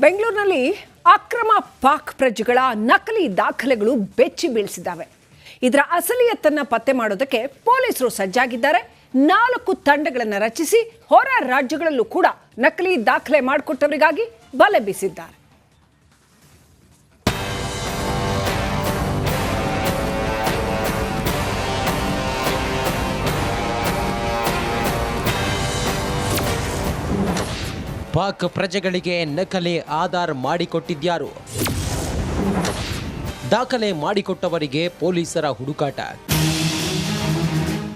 ಬೆಂಗಳೂರಿನಲ್ಲಿ ಅಕ್ರಮ ಪಾಕ್ ಪ್ರಜೆಗಳ ನಕಲಿ ದಾಖಲೆಗಳು ಬೆಚ್ಚಿ ಬೀಳಿಸಿದ್ದಾವೆ. ಇದರ ಅಸಲಿಯತ್ತನ್ನು ಪತ್ತೆ ಮಾಡೋದಕ್ಕೆ ಪೊಲೀಸರು ಸಜ್ಜಾಗಿದ್ದಾರೆ. 4 ತಂಡಗಳನ್ನು ರಚಿಸಿ ಹೊರ ರಾಜ್ಯಗಳಲ್ಲೂ ಕೂಡ ನಕಲಿ ದಾಖಲೆ ಮಾಡಿಕೊಟ್ಟವರಿಗಾಗಿ ಬಲೆ ಬೀಸಿದ್ದಾರೆ. ಪಾಕ್ ಪ್ರಜೆಗಳಿಗೆ ನಕಲಿ ಆಧಾರ್ ಮಾಡಿಕೊಟ್ಟಿದ್ಯಾರು? ದಾಖಲೆ ಮಾಡಿಕೊಟ್ಟವರಿಗೆ ಪೊಲೀಸರ ಹುಡುಕಾಟ.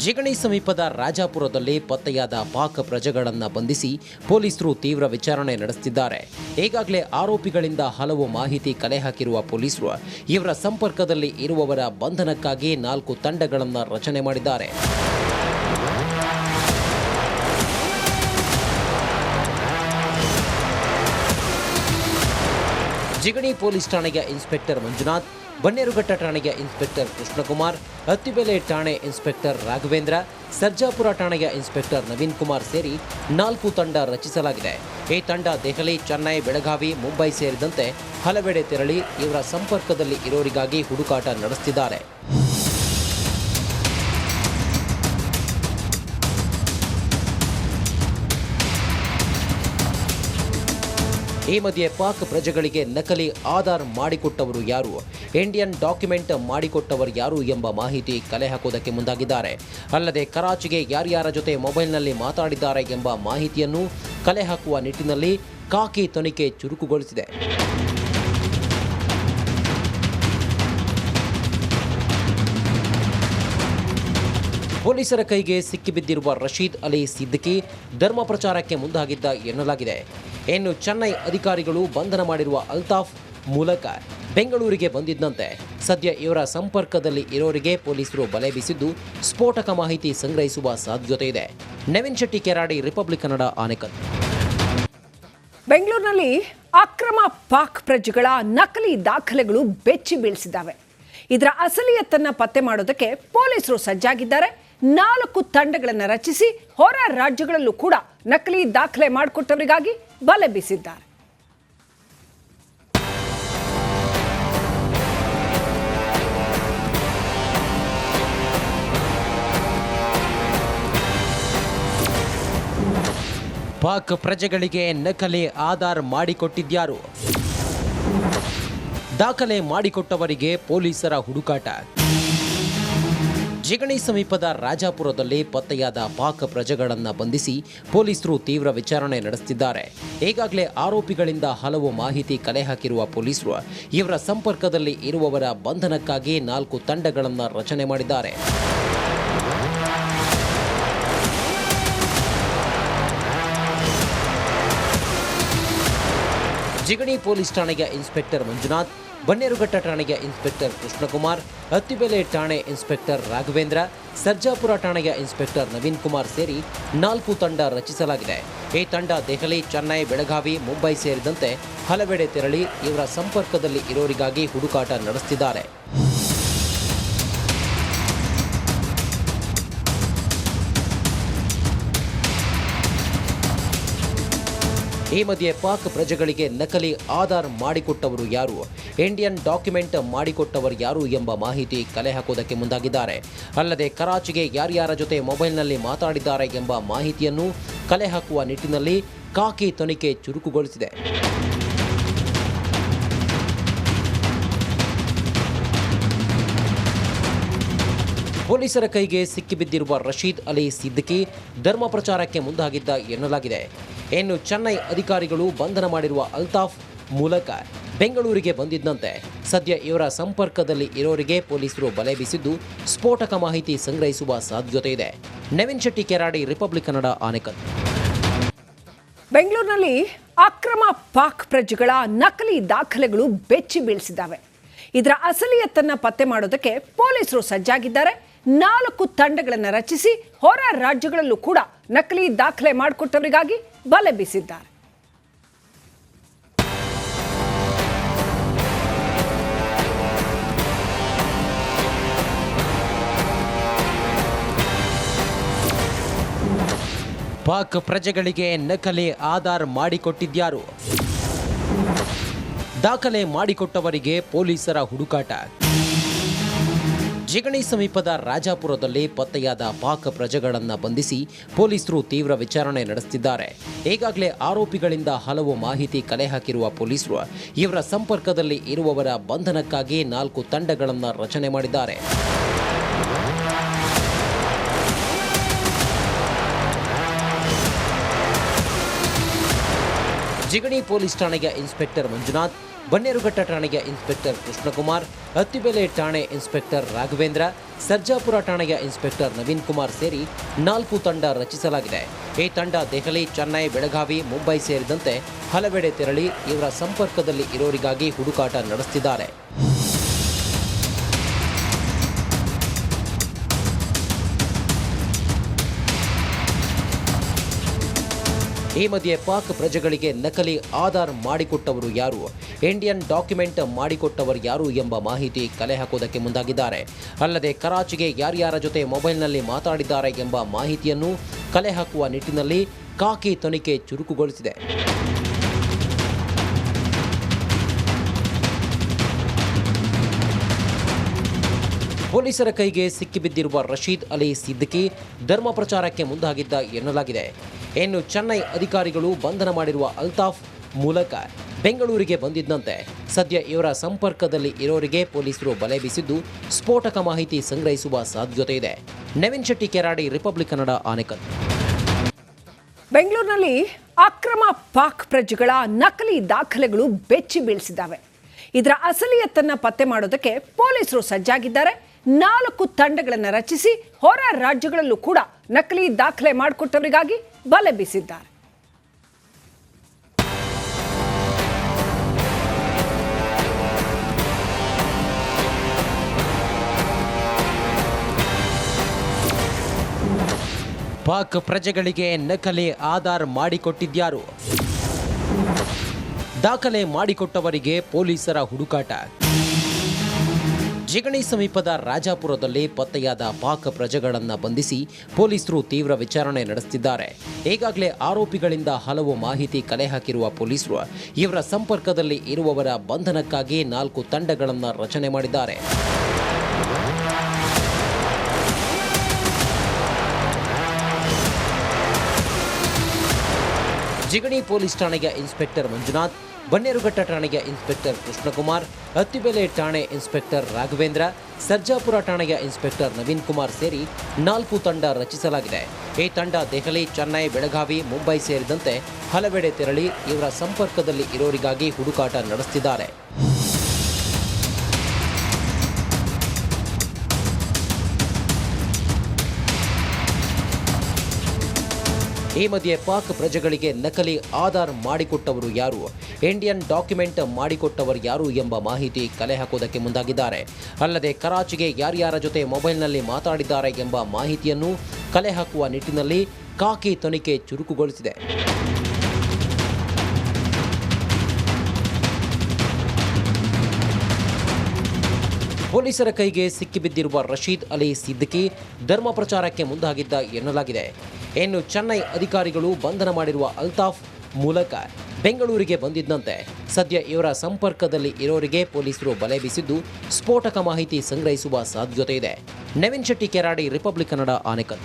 ಜಿಗಣಿ ಸಮೀಪದ ರಾಜಾಪುರದಲ್ಲಿ ಪತ್ತೆಯಾದ ಪಾಕ್ ಪ್ರಜೆಗಳನ್ನು ಬಂಧಿಸಿ ಪೊಲೀಸರು ತೀವ್ರ ವಿಚಾರಣೆ ನಡೆಸುತ್ತಿದ್ದಾರೆ. ಈಗಾಗಲೇ ಆರೋಪಿಗಳಿಂದ ಹಲವು ಮಾಹಿತಿ ಕಲೆ ಹಾಕಿರುವ ಪೊಲೀಸರು ಇವರ ಸಂಪರ್ಕದಲ್ಲಿ ಇರುವವರ ಬಂಧನಕ್ಕಾಗಿ 4 ತಂಡಗಳನ್ನು ರಚನೆ ಮಾಡಿದ್ದಾರೆ. ಜಿಗಣಿ ಪೊಲೀಸ್ ಠಾಣೆಯ ಇನ್ಸ್ಪೆಕ್ಟರ್ ಮಂಜುನಾಥ್, ಬನ್ನೇರುಘಟ್ಟ ಠಾಣೆಯ ಇನ್ಸ್ಪೆಕ್ಟರ್ ಕೃಷ್ಣಕುಮಾರ್, ಅತ್ತಿಬೆಲೆ ಠಾಣೆ ಇನ್ಸ್ಪೆಕ್ಟರ್ ರಾಘವೇಂದ್ರ, ಸರ್ಜಾಪುರ ಠಾಣೆಯ ಇನ್ಸ್ಪೆಕ್ಟರ್ ನವೀನ್ ಕುಮಾರ್ ಸೇರಿ 4 ತಂಡ ರಚಿಸಲಾಗಿದೆ. ಈ ತಂಡ ದೆಹಲಿ, ಚೆನ್ನೈ, ಬೆಳಗಾವಿ, ಮುಂಬೈ ಸೇರಿದಂತೆ ಹಲವೆಡೆ ತೆರಳಿ ಇವರ ಸಂಪರ್ಕದಲ್ಲಿ ಇರೋರಿಗಾಗಿ ಹುಡುಕಾಟ ನಡೆಸುತ್ತಿದ್ದಾರೆ. ಈ ಮಧ್ಯೆ ಪಾಕ್ ಪ್ರಜೆಗಳಿಗೆ ನಕಲಿ ಆಧಾರ್ ಮಾಡಿಕೊಟ್ಟವರು ಯಾರು, ಇಂಡಿಯನ್ ಡಾಕ್ಯುಮೆಂಟ್ ಮಾಡಿಕೊಟ್ಟವರು ಯಾರು ಎಂಬ ಮಾಹಿತಿ ಕಲೆ ಹಾಕುವುದಕ್ಕೆ ಮುಂದಾಗಿದ್ದಾರೆ. ಅಲ್ಲದೆ ಕರಾಚಿಗೆ ಯಾರ್ಯಾರ ಜೊತೆ ಮೊಬೈಲ್ನಲ್ಲಿ ಮಾತಾಡಿದ್ದಾರೆ ಎಂಬ ಮಾಹಿತಿಯನ್ನು ಕಲೆ ಹಾಕುವ ನಿಟ್ಟಿನಲ್ಲಿ ಖಾಕಿ ತನಿಖೆ ಚುರುಕುಗೊಳಿಸಿದೆ. ಪೊಲೀಸರ ಕೈಗೆ ಸಿಕ್ಕಿಬಿದ್ದಿರುವ ರಶೀದ್ ಅಲಿ ಸಿದ್ದಿಕಿ ಧರ್ಮ ಪ್ರಚಾರಕ್ಕೆ ಮುಂದಾಗಿದ್ದ ಎನ್ನಲಾಗಿದೆ. ಇನ್ನು ಚೆನ್ನೈ ಅಧಿಕಾರಿಗಳು ಬಂಧನ ಮಾಡಿರುವ ಅಲ್ತಾಫ್ ಮೂಲಕ ಬೆಂಗಳೂರಿಗೆ ಬಂದಿದ್ದಂತೆ ಸದ್ಯ ಇವರ ಸಂಪರ್ಕದಲ್ಲಿ ಇರೋರಿಗೆ ಪೊಲೀಸರು ಬಲೆ ಬೀಸಿದ್ದು ಸ್ಫೋಟಕ ಮಾಹಿತಿ ಸಂಗ್ರಹಿಸುವ ಸಾಧ್ಯತೆ ಇದೆ. ನವೀನ್ ಶೆಟ್ಟಿ, ಕೆರಾಡಿ, ರಿಪಬ್ಲಿಕ್ ಕನ್ನಡ, ಆನೇಕಲ್. ಬೆಂಗಳೂರಿನಲ್ಲಿ ಅಕ್ರಮ ಪಾಕ್ ಪ್ರಜೆಗಳ ನಕಲಿ ದಾಖಲೆಗಳು ಬೆಚ್ಚಿ ಬೀಳಿಸಿದ್ದಾವೆ. ಇದರ ಅಸಲಿಯತ್ತನ್ನು ಪತ್ತೆ ಮಾಡೋದಕ್ಕೆ ಪೊಲೀಸರು ಸಜ್ಜಾಗಿದ್ದಾರೆ. 4 ತಂಡಗಳನ್ನು ರಚಿಸಿ ಹೊರ ರಾಜ್ಯಗಳಲ್ಲೂ ಕೂಡ ನಕಲಿ ದಾಖಲೆ ಮಾಡಿಕೊಟ್ಟವರಿಗಾಗಿ ಬಲೆ ಬೀಸಿದ್ದಾರೆ. ಪಾಕ್ ಪ್ರಜೆಗಳಿಗೆ ನಕಲಿ ಆಧಾರ್ ಮಾಡಿಕೊಟ್ಟಿದ್ಯಾರು? ದಾಖಲೆ ಮಾಡಿಕೊಟ್ಟವರಿಗೆ ಪೊಲೀಸರ ಹುಡುಕಾಟ. ಜಿಗಣಿ ಸಮೀಪದ ರಾಜಾಪುರದಲ್ಲಿ ಪತ್ತೆಯಾದ ಪಾಕ್ ಪ್ರಜೆಗಳನ್ನು ಬಂಧಿಸಿ ಪೊಲೀಸರು ತೀವ್ರ ವಿಚಾರಣೆ ನಡೆಸುತ್ತಿದ್ದಾರೆ. ಈಗಾಗಲೇ ಆರೋಪಿಗಳಿಂದ ಹಲವು ಮಾಹಿತಿ ಕಲೆ ಹಾಕಿರುವ ಪೊಲೀಸರು ಇವರ ಸಂಪರ್ಕದಲ್ಲಿ ಇರುವವರ ಬಂಧನಕ್ಕಾಗಿ 4 ತಂಡಗಳನ್ನು ರಚನೆ ಮಾಡಿದ್ದಾರೆ. ಜಿಗಣಿ ಪೊಲೀಸ್ ಠಾಣೆಯ ಇನ್ಸ್ಪೆಕ್ಟರ್ ಮಂಜುನಾಥ್, ಬನ್ನೇರುಘಟ್ಟ ಠಾಣೆಯ ಇನ್ಸ್ಪೆಕ್ಟರ್ ಕೃಷ್ಣಕುಮಾರ್, ಅತ್ತಿಬೆಲೆ ಠಾಣೆ ಇನ್ಸ್ಪೆಕ್ಟರ್ ರಾಘವೇಂದ್ರ, ಸರ್ಜಾಪುರ ಠಾಣೆಯ ಇನ್ಸ್ಪೆಕ್ಟರ್ ನವೀನ್ ಕುಮಾರ್ ಸೇರಿ 4 ತಂಡ ರಚಿಸಲಾಗಿದೆ. ಈ ತಂಡ ದೆಹಲಿ, ಚೆನ್ನೈ, ಬೆಳಗಾವಿ, ಮುಂಬೈ ಸೇರಿದಂತೆ ಹಲವೆಡೆ ತೆರಳಿ ಇವರ ಸಂಪರ್ಕದಲ್ಲಿ ಇರೋರಿಗಾಗಿ ಹುಡುಕಾಟ ನಡೆಸುತ್ತಿದ್ದಾರೆ. ಈ ಮಧ್ಯೆ ಪಾಕ್ ಪ್ರಜೆಗಳಿಗೆ ನಕಲಿ ಆಧಾರ್ ಮಾಡಿಕೊಟ್ಟವರು ಯಾರು, ಇಂಡಿಯನ್ ಡಾಕ್ಯುಮೆಂಟ್ ಮಾಡಿಕೊಟ್ಟವರು ಯಾರು ಎಂಬ ಮಾಹಿತಿ ಕಲೆ ಹಾಕುವುದಕ್ಕೆ ಮುಂದಾಗಿದ್ದಾರೆ. ಅಲ್ಲದೆ ಕರಾಚಿಗೆ ಯಾರ್ಯಾರ ಜೊತೆ ಮೊಬೈಲ್ನಲ್ಲಿ ಮಾತಾಡಿದ್ದಾರೆ ಎಂಬ ಮಾಹಿತಿಯನ್ನು ಕಲೆ ಹಾಕುವ ನಿಟ್ಟಿನಲ್ಲಿ ಖಾಕಿ ತನಿಖೆ ಚುರುಕುಗೊಳಿಸಿದೆ. ಪೊಲೀಸರ ಕೈಗೆ ಸಿಕ್ಕಿಬಿದ್ದಿರುವ ರಶೀದ್ ಅಲಿ ಸಿದ್ದಿಕಿ ಧರ್ಮ ಪ್ರಚಾರಕ್ಕೆ ಮುಂದಾಗಿದ್ದ ಎನ್ನಲಾಗಿದೆ. ಇನ್ನು ಚೆನ್ನೈ ಅಧಿಕಾರಿಗಳು ಬಂಧನ ಮಾಡಿರುವ ಅಲ್ತಾಫ್ ಮೂಲಕ ಬೆಂಗಳೂರಿಗೆ ಬಂದಿದ್ದಂತೆ ಸದ್ಯ ಇವರ ಸಂಪರ್ಕದಲ್ಲಿ ಇರೋರಿಗೆ ಪೊಲೀಸರು ಬಲೆ ಬೀಸಿದ್ದು ಸ್ಫೋಟಕ ಮಾಹಿತಿ ಸಂಗ್ರಹಿಸುವ ಸಾಧ್ಯತೆ ಇದೆ. ನವೀನ್ ಶೆಟ್ಟಿ, ಕೆರಾಡಿ, ರಿಪಬ್ಲಿಕ್ ಕನ್ನಡ, ಆನೇಕಲ್. ಬೆಂಗಳೂರಿನಲ್ಲಿ ಅಕ್ರಮ ಪಾಕ್ ಪ್ರಜೆಗಳ ನಕಲಿ ದಾಖಲೆಗಳು ಬೆಚ್ಚಿ ಬೀಳಿಸಿದ್ದಾವೆ. ಇದರ ಅಸಲಿಯತ್ತನ್ನು ಪತ್ತೆ ಮಾಡೋದಕ್ಕೆ ಪೊಲೀಸರು ಸಜ್ಜಾಗಿದ್ದಾರೆ. 4 ತಂಡಗಳನ್ನು ರಚಿಸಿ ಹೊರ ರಾಜ್ಯಗಳಲ್ಲೂ ಕೂಡ ನಕಲಿ ದಾಖಲೆ ಮಾಡಿಕೊಟ್ಟವರಿಗಾಗಿ ಬಲೆ ಬೀಸಿದ್ದಾರೆ. ಪಾಕ್ ಪ್ರಜೆಗಳಿಗೆ ನಕಲಿ ಆಧಾರ್ ಮಾಡಿಕೊಟ್ಟಿದ್ಯಾರು? ದಾಖಲೆ ಮಾಡಿಕೊಟ್ಟವರಿಗೆ ಪೊಲೀಸರ ಹುಡುಕಾಟ. ಜಿಗಣಿ ಸಮೀಪದ ರಾಜಾಪುರದಲ್ಲಿ ಪತ್ತೆಯಾದ ಪಾಕ್ ಪ್ರಜೆಗಳನ್ನು ಬಂಧಿಸಿ ಪೊಲೀಸರು ತೀವ್ರ ವಿಚಾರಣೆ ನಡೆಸುತ್ತಿದ್ದಾರೆ. ಈಗಾಗಲೇ ಆರೋಪಿಗಳಿಂದ ಹಲವು ಮಾಹಿತಿ ಕಲೆ ಹಾಕಿರುವ ಪೊಲೀಸರು ಇವರ ಸಂಪರ್ಕದಲ್ಲಿ ಇರುವವರ ಬಂಧನಕ್ಕಾಗಿ 4 ತಂಡಗಳನ್ನು ರಚನೆ ಮಾಡಿದ್ದಾರೆ. ಜಿಗಣಿ ಪೊಲೀಸ್ ಠಾಣೆಯ ಇನ್ಸ್ಪೆಕ್ಟರ್ ಮಂಜುನಾಥ್, ಬನ್ನೇರುಘಟ್ಟ ಠಾಣೆಯ ಇನ್ಸ್ಪೆಕ್ಟರ್ ಕೃಷ್ಣಕುಮಾರ್, ಅತ್ತಿಬೆಲೆ ಠಾಣೆ ಇನ್ಸ್ಪೆಕ್ಟರ್ ರಾಘವೇಂದ್ರ, ಸರ್ಜಾಪುರ ಠಾಣೆಯ ಇನ್ಸ್ಪೆಕ್ಟರ್ ನವೀನ್ ಕುಮಾರ್ ಸೇರಿ 4 ತಂಡ ರಚಿಸಲಾಗಿದೆ. ಈ ತಂಡ ದೆಹಲಿ, ಚೆನ್ನೈ, ಬೆಳಗಾವಿ, ಮುಂಬೈ ಸೇರಿದಂತೆ ಹಲವೆಡೆ ತೆರಳಿ ಇವರ ಸಂಪರ್ಕದಲ್ಲಿ ಇರೋರಿಗಾಗಿ ಹುಡುಕಾಟ ನಡೆಸುತ್ತಿದ್ದಾರೆ. ಈ ಮಧ್ಯೆ ಪಾಕ್ ಪ್ರಜೆಗಳಿಗೆ ನಕಲಿ ಆಧಾರ್ ಮಾಡಿಕೊಟ್ಟವರು ಯಾರು, ಇಂಡಿಯನ್ ಡಾಕ್ಯುಮೆಂಟ್ ಮಾಡಿಕೊಟ್ಟವರು ಯಾರು ಎಂಬ ಮಾಹಿತಿ ಕಲೆ ಹಾಕುವುದಕ್ಕೆ ಮುಂದಾಗಿದ್ದಾರೆ. ಅಲ್ಲದೆ ಕರಾಚಿಗೆ ಯಾರ್ಯಾರ ಜೊತೆ ಮೊಬೈಲ್ನಲ್ಲಿ ಮಾತಾಡಿದ್ದಾರೆ ಎಂಬ ಮಾಹಿತಿಯನ್ನು ಕಲೆ ಹಾಕುವ ನಿಟ್ಟಿನಲ್ಲಿ ಖಾಕಿ ತನಿಖೆ ಚುರುಕುಗೊಳಿಸಿದೆ. ಪೊಲೀಸರ ಕೈಗೆ ಸಿಕ್ಕಿಬಿದ್ದಿರುವ ರಶೀದ್ ಅಲಿ ಸಿದ್ದಿಕಿ ಧರ್ಮ ಪ್ರಚಾರಕ್ಕೆ ಮುಂದಾಗಿದ್ದ ಎನ್ನಲಾಗಿದೆ. ಇನ್ನು ಚೆನ್ನೈ ಅಧಿಕಾರಿಗಳು ಬಂಧನ ಮಾಡಿರುವ ಅಲ್ತಾಫ್ ಮೂಲಕ ಬೆಂಗಳೂರಿಗೆ ಬಂದಿದ್ದಂತೆ ಸದ್ಯ ಇವರ ಸಂಪರ್ಕದಲ್ಲಿ ಇರೋರಿಗೆ ಪೊಲೀಸರು ಬಲೆ ಬೀಸಿದ್ದು ಸ್ಫೋಟಕ ಮಾಹಿತಿ ಸಂಗ್ರಹಿಸುವ ಸಾಧ್ಯತೆ ಇದೆ. ನವೀನ್ ಶೆಟ್ಟಿ, ಕೆರಾಡಿ, ರಿಪಬ್ಲಿಕ್ ಕನ್ನಡ, ಆನೇಕಲ್. ಬೆಂಗಳೂರಿನಲ್ಲಿ ಅಕ್ರಮ ಪಾಕ್ ಪ್ರಜೆಗಳ ನಕಲಿ ದಾಖಲೆಗಳು ಬೆಚ್ಚಿ ಬೀಳಿಸಿದ್ದಾವೆ. ಇದರ ಅಸಲಿಯತ್ತನ್ನು ಪತ್ತೆ ಮಾಡೋದಕ್ಕೆ ಪೊಲೀಸರು ಸಜ್ಜಾಗಿದ್ದಾರೆ. 4 ತಂಡಗಳನ್ನು ರಚಿಸಿ ಹೊರ ರಾಜ್ಯಗಳಲ್ಲೂ ಕೂಡ ನಕಲಿ ದಾಖಲೆ ಮಾಡಿಕೊಟ್ಟವರಿಗಾಗಿ ಬಲೆ ಬೀಸಿದ್ದಾರೆ. ಪಾಕ್ ಪ್ರಜೆಗಳಿಗೆ ನಕಲಿ ಆಧಾರ್ ಮಾಡಿಕೊಟ್ಟಿದ್ಯಾರು? ದಾಖಲೆ ಮಾಡಿಕೊಟ್ಟವರಿಗೆ ಪೊಲೀಸರ ಹುಡುಕಾಟ. ಜಿಗಣಿ ಸಮೀಪದ ರಾಜಾಪುರದಲ್ಲಿ ಪತ್ತೆಯಾದ ಪಾಕ್ ಪ್ರಜೆಗಳನ್ನು ಬಂಧಿಸಿ ಪೊಲೀಸರು ತೀವ್ರ ವಿಚಾರಣೆ ನಡೆಸುತ್ತಿದ್ದಾರೆ. ಈಗಾಗಲೇ ಆರೋಪಿಗಳಿಂದ ಹಲವು ಮಾಹಿತಿ ಕಲೆ ಹಾಕಿರುವ ಪೊಲೀಸರು ಇವರ ಸಂಪರ್ಕದಲ್ಲಿ ಇರುವವರ ಬಂಧನಕ್ಕಾಗಿ 4 ತಂಡಗಳನ್ನು ರಚನೆ ಮಾಡಿದ್ದಾರೆ. ಜಿಗಣಿ ಪೊಲೀಸ್ ಠಾಣೆಯ ಇನ್ಸ್ಪೆಕ್ಟರ್ ಮಂಜುನಾಥ್, ಬನ್ನೇರುಘಟ್ಟ ಠಾಣೆಯ ಇನ್ಸ್ಪೆಕ್ಟರ್ ಕೃಷ್ಣಕುಮಾರ್, ಅತ್ತಿಬೆಲೆ ಠಾಣೆ ಇನ್ಸ್ಪೆಕ್ಟರ್ ರಾಘವೇಂದ್ರ, ಸರ್ಜಾಪುರ ಠಾಣೆಯ ಇನ್ಸ್ಪೆಕ್ಟರ್ ನವೀನ್ ಕುಮಾರ್ ಸೇರಿ 4 ತಂಡ ರಚಿಸಲಾಗಿದೆ. ಈ ತಂಡ ದೆಹಲಿ, ಚೆನ್ನೈ, ಬೆಳಗಾವಿ, ಮುಂಬೈ ಸೇರಿದಂತೆ ಹಲವೆಡೆ ತೆರಳಿ ಇವರ ಸಂಪರ್ಕದಲ್ಲಿ ಇರೋರಿಗಾಗಿ ಹುಡುಕಾಟ ನಡೆಸುತ್ತಿದ್ದಾರೆ. ಈ ಮಧ್ಯೆ ಪಾಕ್ ಪ್ರಜೆಗಳಿಗೆ ನಕಲಿ ಆಧಾರ್ ಮಾಡಿಕೊಟ್ಟವರು ಯಾರು, ಇಂಡಿಯನ್ ಡಾಕ್ಯುಮೆಂಟ್ ಮಾಡಿಕೊಟ್ಟವರು ಯಾರು ಎಂಬ ಮಾಹಿತಿ ಕಲೆ ಹಾಕುವುದಕ್ಕೆ ಮುಂದಾಗಿದ್ದಾರೆ. ಅಲ್ಲದೆ ಕರಾಚಿಗೆ ಯಾರ್ಯಾರ ಜೊತೆ ಮೊಬೈಲ್ನಲ್ಲಿ ಮಾತಾಡಿದ್ದಾರೆ ಎಂಬ ಮಾಹಿತಿಯನ್ನು ಕಲೆ ಹಾಕುವ ನಿಟ್ಟಿನಲ್ಲಿ ಖಾಕಿ ತನಿಖೆ ಚುರುಕುಗೊಳಿಸಿದೆ. ಪೊಲೀಸರ ಕೈಗೆ ಸಿಕ್ಕಿಬಿದ್ದಿರುವ ರಶೀದ್ ಅಲಿ ಸಿದ್ದಿಕಿ ಧರ್ಮ ಪ್ರಚಾರಕ್ಕೆ ಮುಂದಾಗಿದ್ದ ಎನ್ನಲಾಗಿದೆ. ಇನ್ನು ಚೆನ್ನೈ ಅಧಿಕಾರಿಗಳು ಬಂಧನ ಮಾಡಿರುವ ಅಲ್ತಾಫ್ ಮೂಲಕ ಬೆಂಗಳೂರಿಗೆ ಬಂದಿದ್ದಂತೆ ಸದ್ಯ ಇವರ ಸಂಪರ್ಕದಲ್ಲಿ ಇರೋರಿಗೆ ಪೊಲೀಸರು ಬಲೆ ಬೀಸಿದ್ದು ಸ್ಫೋಟಕ ಮಾಹಿತಿ ಸಂಗ್ರಹಿಸುವ ಸಾಧ್ಯತೆ ಇದೆ. ನವೀನ್ ಶೆಟ್ಟಿ, ಕೆರಾಡಿ, ರಿಪಬ್ಲಿಕ್ ಕನ್ನಡ, ಆನೇಕಲ್.